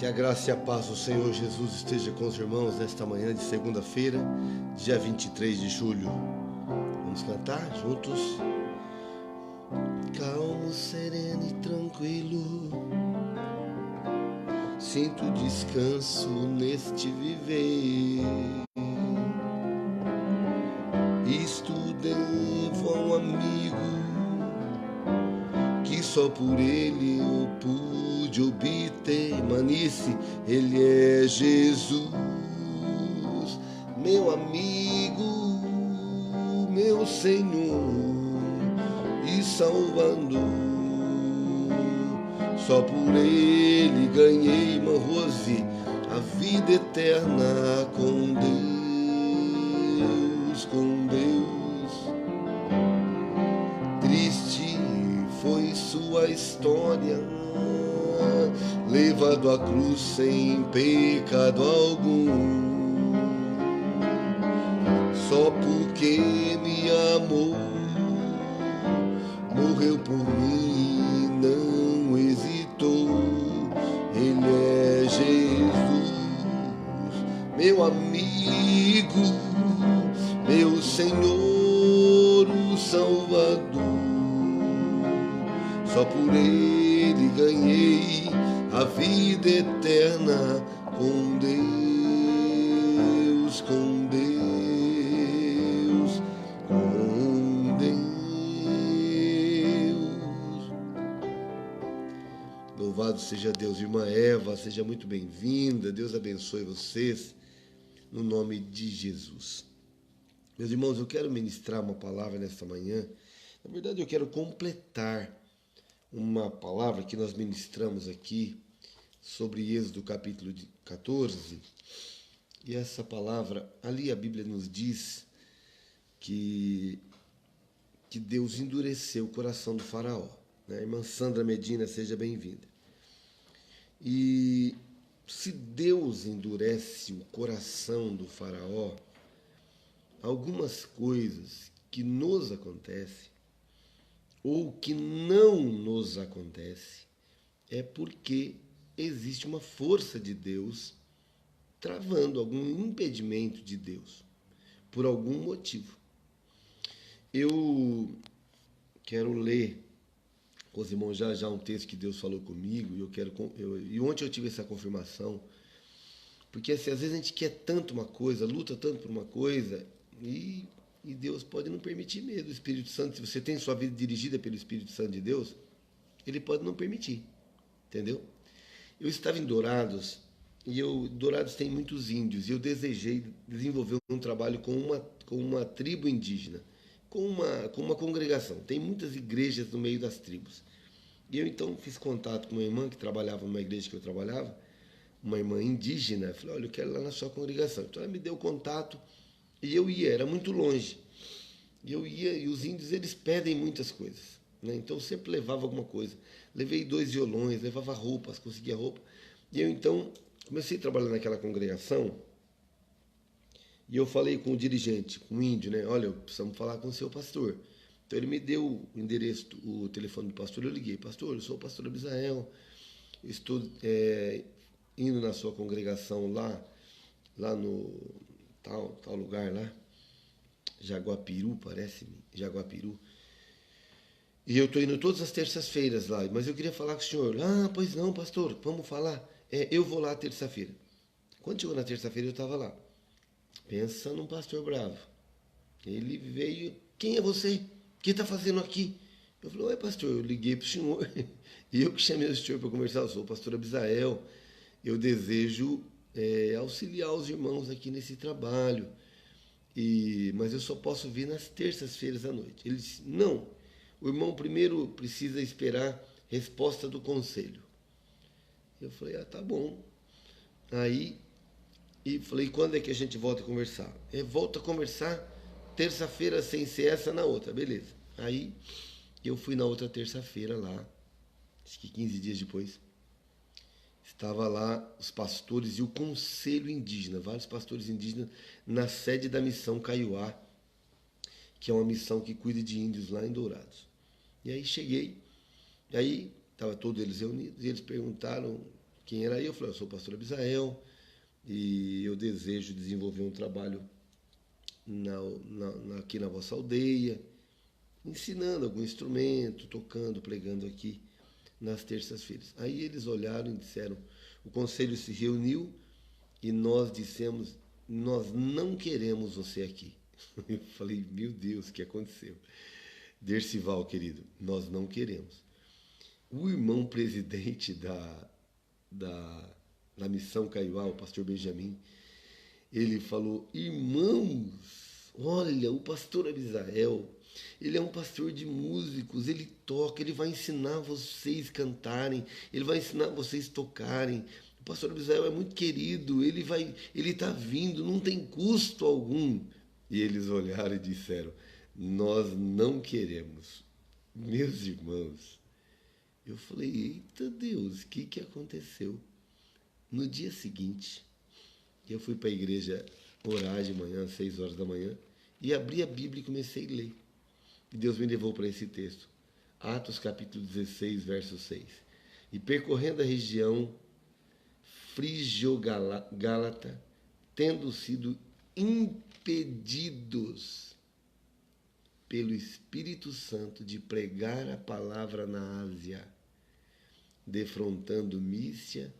Que a graça e a paz do Senhor Jesus esteja com os irmãos nesta manhã de segunda-feira, dia 23 de julho. Vamos cantar juntos? Calmo, sereno e tranquilo, sinto descanso neste viver. Isto devo a um amigo que só por ele eu pude obter. Manice, ele é Jesus, meu amigo, meu Senhor e Salvador. Só por ele ganhei, Rose, a vida eterna com Deus, com Deus. Triste foi sua história, levado à cruz sem pecado algum. Só porque me amou, morreu por mim, não hesitou. Ele é Jesus, meu amigo, meu Senhor, o Salvador. Só por ele ganhei a vida eterna com Deus, com Deus, com Deus. Louvado seja Deus. Irmã Eva, seja muito bem-vinda. Deus abençoe vocês, no nome de Jesus. Meus irmãos, eu quero ministrar uma palavra nesta manhã. Na verdade, eu quero completar uma palavra que nós ministramos aqui sobre Êxodo capítulo 14. E essa palavra, ali a Bíblia nos diz que Deus endureceu o coração do faraó. A irmã Sandra Medina, seja bem-vinda. E se Deus endurece o coração do faraó, algumas coisas que nos acontecem ou que não nos acontece é porque existe uma força de Deus travando, algum impedimento de Deus, por algum motivo. Eu quero ler com os irmãos já um texto que Deus falou comigo, e ontem eu tive essa confirmação, porque assim, às vezes a gente quer tanto uma coisa, luta tanto por uma coisa, e Deus pode não permitir mesmo. O Espírito Santo, se você tem sua vida dirigida pelo Espírito Santo de Deus, ele pode não permitir, entendeu? Eu estava em Dourados, e Dourados tem muitos índios, e eu desejei desenvolver um trabalho com uma tribo indígena, com uma congregação. Tem muitas igrejas no meio das tribos. E eu então fiz contato com uma irmã que trabalhava numa igreja que eu trabalhava, uma irmã indígena. Eu falei, olha, eu quero ir lá na sua congregação. Então ela me deu contato, e eu ia, era muito longe. E eu ia, e os índios, eles pedem muitas coisas, né? Então eu sempre levava alguma coisa. Levei 2 violões, levava roupas, conseguia roupa. E eu então comecei a trabalhar naquela congregação, e eu falei com o dirigente, com o índio, né? Olha, precisamos falar com o seu pastor. Então ele me deu o endereço, o telefone do pastor, eu liguei. Pastor, eu sou o pastor Abisael, eu estou indo na sua congregação lá no tal lugar lá, Jaguapiru, parece-me, Jaguapiru. E eu estou indo todas as terças-feiras lá, mas eu queria falar com o senhor. Ah, pois não, pastor, vamos falar. Eu vou lá terça-feira. Quando chegou na terça-feira, eu estava lá. Pensa num pastor bravo. Ele veio, quem é você? O que está fazendo aqui? Eu falei, oi pastor, eu liguei para o senhor. E eu que chamei o senhor para conversar, eu sou o pastor Abisael. Eu desejo auxiliar os irmãos aqui nesse trabalho. Mas eu só posso vir nas terças-feiras à noite. Ele disse, não, o irmão primeiro precisa esperar resposta do conselho. Eu falei, tá bom. Aí, e falei, quando é que a gente volta a conversar? Volta a conversar terça-feira, sem ser essa, na outra, beleza. Aí, eu fui na outra terça-feira lá, acho que 15 dias depois. Estava lá os pastores e o conselho indígena, vários pastores indígenas, na sede da missão Kaiowá, que é uma missão que cuida de índios lá em Dourados. E aí cheguei, aí estava todos eles reunidos, e eles perguntaram quem era eu falei, eu sou o pastor Abisael e eu desejo desenvolver um trabalho aqui na vossa aldeia, ensinando algum instrumento, tocando, pregando aqui nas terças-feiras. Aí eles olharam e disseram, o conselho se reuniu e nós dissemos, nós não queremos você aqui. Eu falei, meu Deus, o que aconteceu? Dercival, querido, nós não queremos. O irmão presidente da Missão Caiuá, o pastor Benjamin, ele falou, irmãos, olha, o pastor Abisael, ele é um pastor de músicos, ele toca, ele vai ensinar vocês cantarem, ele vai ensinar vocês tocarem. O pastor Abisael é muito querido, ele está vindo, não tem custo algum. E eles olharam e disseram, nós não queremos. Meus irmãos, eu falei, eita Deus, o que aconteceu? No dia seguinte, eu fui para a igreja orar de manhã, às 6 horas da manhã, e abri a Bíblia e comecei a ler. E Deus me levou para esse texto. Atos capítulo 16, verso 6. E percorrendo a região Frígio-Gálata, tendo sido impedidos pelo Espírito Santo de pregar a palavra na Ásia, defrontando Mísia,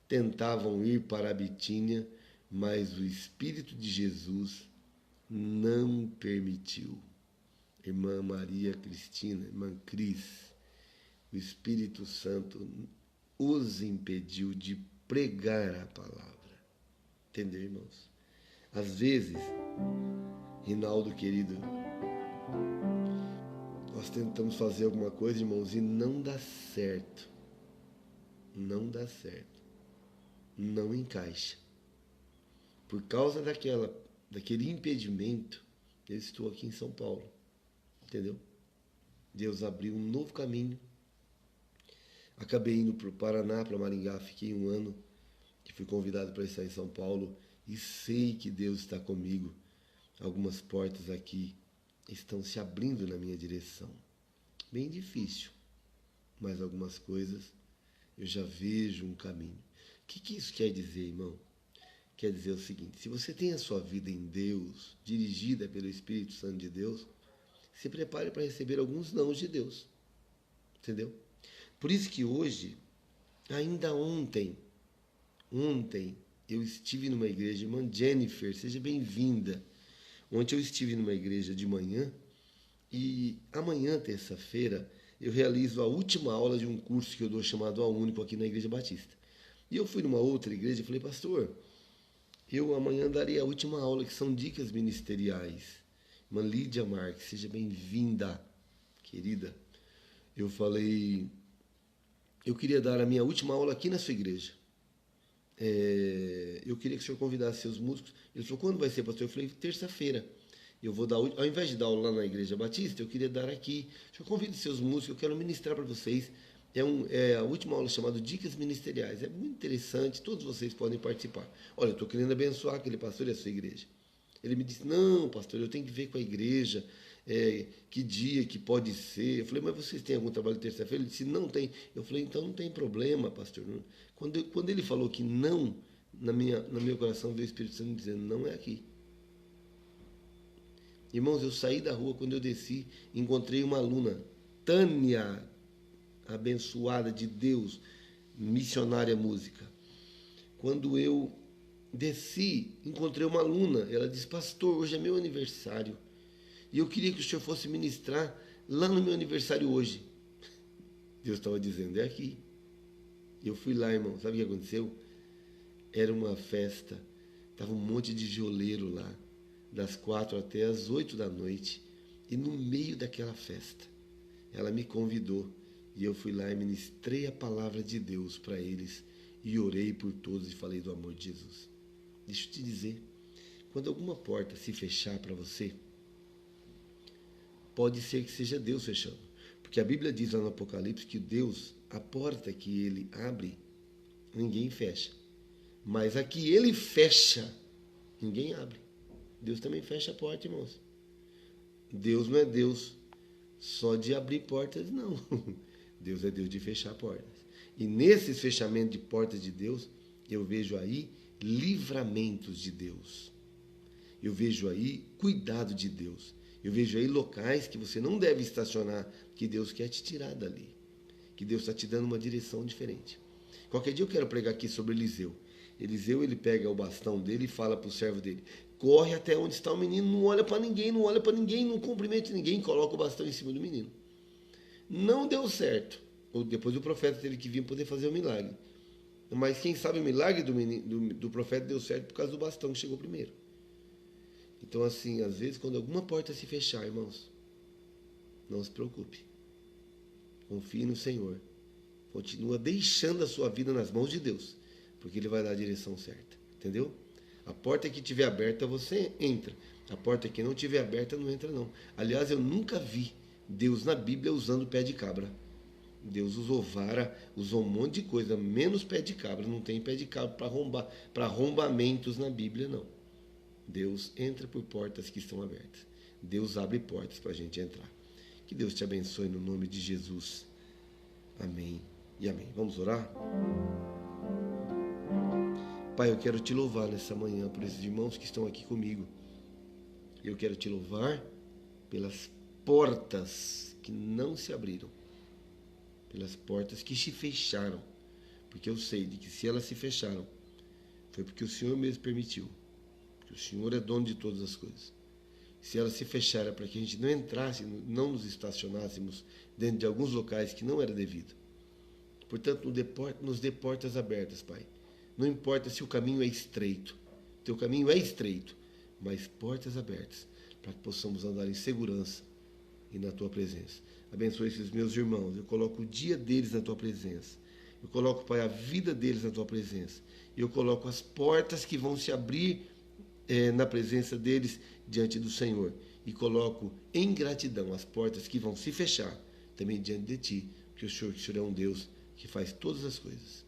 tentavam ir para a Bitínia, mas o Espírito de Jesus não permitiu. Irmã Maria Cristina, irmã Cris, o Espírito Santo os impediu de pregar a palavra. Entendeu, irmãos? Às vezes, Rinaldo querido, nós tentamos fazer alguma coisa, irmãos, e não dá certo. Não dá certo. Não encaixa. Por causa daquele impedimento, eu estou aqui em São Paulo. Entendeu? Deus abriu um novo caminho. Acabei indo para o Paraná, para Maringá, fiquei 1 ano, que fui convidado para estar em São Paulo, e sei que Deus está comigo. Algumas portas aqui estão se abrindo na minha direção. Bem difícil, mas algumas coisas eu já vejo um caminho. O que isso quer dizer, irmão? Quer dizer o seguinte, se você tem a sua vida em Deus, dirigida pelo Espírito Santo de Deus, se prepare para receber alguns nãos de Deus. Entendeu? Por isso que hoje, ainda ontem, eu estive numa igreja, irmã Jennifer, seja bem-vinda. Ontem eu estive numa igreja de manhã e amanhã, terça-feira, eu realizo a última aula de um curso que eu dou chamado A Único aqui na Igreja Batista. E eu fui numa outra igreja e falei, pastor, eu amanhã darei a última aula, que são dicas ministeriais. Irmã Lídia Marques, seja bem-vinda, querida. Eu falei, eu queria dar a minha última aula aqui na sua igreja. Eu queria que o senhor convidasse seus músicos. Ele falou, quando vai ser, pastor? Eu falei, terça-feira. Eu vou dar, ao invés de dar aula lá na Igreja Batista, eu queria dar aqui. O senhor convida seus músicos, eu quero ministrar para vocês. É a última aula chamada Dicas Ministeriais. É muito interessante, todos vocês podem participar. Olha, eu estou querendo abençoar aquele pastor e a sua igreja. Ele me disse, não, pastor, eu tenho que ver com a igreja, que dia que pode ser. Eu falei, mas vocês têm algum trabalho de terça-feira? Ele disse, não tem. Eu falei, então não tem problema, pastor. Quando ele falou que não, no meu coração veio o Espírito Santo dizendo, não é aqui. Irmãos, eu saí da rua, quando eu desci, encontrei uma aluna, Tânia, abençoada de Deus, missionária música. Quando eu desci, encontrei uma aluna, ela disse, pastor, hoje é meu aniversário, e eu queria que o senhor fosse ministrar lá no meu aniversário hoje. Deus estava dizendo, é aqui. Eu fui lá, irmão, sabe o que aconteceu? Era uma festa, estava um monte de joleiro lá, das 4 até as 8 da noite, e no meio daquela festa, ela me convidou, e eu fui lá e ministrei a palavra de Deus para eles, e orei por todos e falei do amor de Jesus. Deixa eu te dizer, quando alguma porta se fechar para você, pode ser que seja Deus fechando, porque a Bíblia diz lá no Apocalipse que Deus, a porta que Ele abre, ninguém fecha, mas a que Ele fecha, ninguém abre. Deus também fecha a porta, irmãos. Deus não é Deus só de abrir portas, não. Deus é Deus de fechar portas. E nesses fechamentos de portas de Deus, eu vejo aí livramentos de Deus. Eu vejo aí cuidado de Deus. Eu vejo aí locais que você não deve estacionar, que Deus quer te tirar dali. Que Deus está te dando uma direção diferente. Qualquer dia eu quero pregar aqui sobre Eliseu. Eliseu, ele pega o bastão dele e fala para o servo dele: corre até onde está o menino, não olha para ninguém, não cumprimente ninguém, coloca o bastão em cima do menino. Não deu certo. Depois o profeta teve que vir poder fazer o milagre. Mas quem sabe o milagre do profeta deu certo por causa do bastão que chegou primeiro. Então, assim, às vezes, quando alguma porta se fechar, irmãos, não se preocupe. Confie no Senhor. Continua deixando a sua vida nas mãos de Deus, porque Ele vai dar a direção certa. Entendeu? A porta que estiver aberta, você entra. A porta que não estiver aberta, não entra, não. Aliás, eu nunca vi Deus na Bíblia usando pé de cabra. Deus usou vara, usou um monte de coisa, menos pé de cabra. Não tem pé de cabra para arrombamentos na Bíblia, não. Deus entra por portas que estão abertas. Deus abre portas para a gente entrar. Que Deus te abençoe no nome de Jesus. Amém e amém. Vamos orar? Pai, eu quero te louvar nessa manhã por esses irmãos que estão aqui comigo. Eu quero te louvar pelas portas que não se abriram, pelas portas que se fecharam, porque eu sei de que se elas se fecharam, foi porque o Senhor mesmo permitiu, porque o Senhor é dono de todas as coisas. Se elas se fecharam para que a gente não entrasse, não nos estacionássemos dentro de alguns locais que não era devido. Portanto, nos dê portas abertas, Pai. Não importa se o caminho é estreito, teu caminho é estreito, mas portas abertas, para que possamos andar em segurança e na tua presença. Abençoe esses meus irmãos. Eu coloco o dia deles na tua presença. Eu coloco, Pai, a vida deles na tua presença. E eu coloco as portas que vão se abrir na presença deles diante do Senhor. E coloco em gratidão as portas que vão se fechar também diante de ti. Porque o Senhor é um Deus que faz todas as coisas.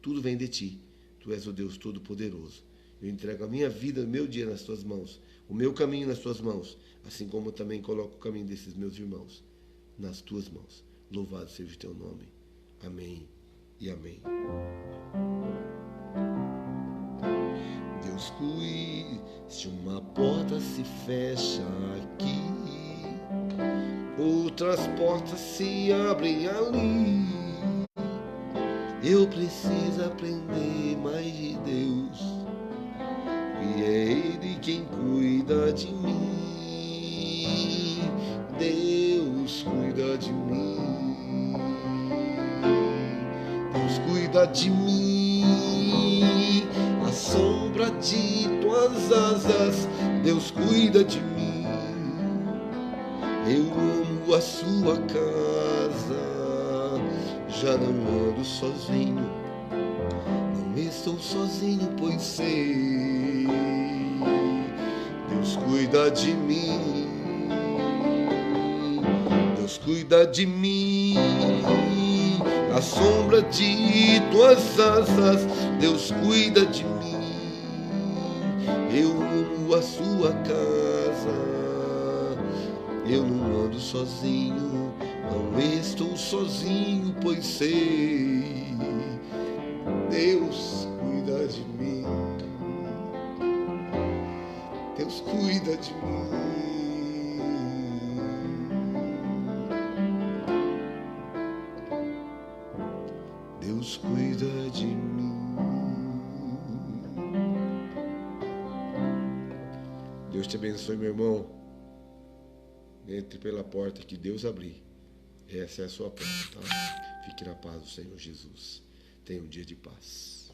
Tudo vem de ti. Tu és o Deus Todo-Poderoso. Eu entrego a minha vida, o meu dia nas tuas mãos. O meu caminho nas tuas mãos. Assim como eu também coloco o caminho desses meus irmãos nas tuas mãos. Louvado seja o teu nome. Amém e amém. Deus cuide, se uma porta se fecha aqui, outras portas se abrem ali. Eu preciso aprender mais de Deus, e é Ele quem cuida de mim. Deus cuida de mim. Deus cuida de mim. A sombra de tuas asas, Deus cuida de mim. Eu amo a sua casa, já não ando sozinho, não estou sozinho, pois sei, Deus cuida de mim. Deus cuida de mim, a sombra de tuas asas, Deus cuida de mim. Eu amo a sua casa, eu não ando sozinho, não estou sozinho, pois sei, Deus cuida de mim. Deus cuida de mim. Deus cuida de mim. Deus te abençoe, meu irmão. Entre pela porta que Deus abrir. Essa é a sua porta, tá? Fique na paz do Senhor Jesus. Tenha um dia de paz.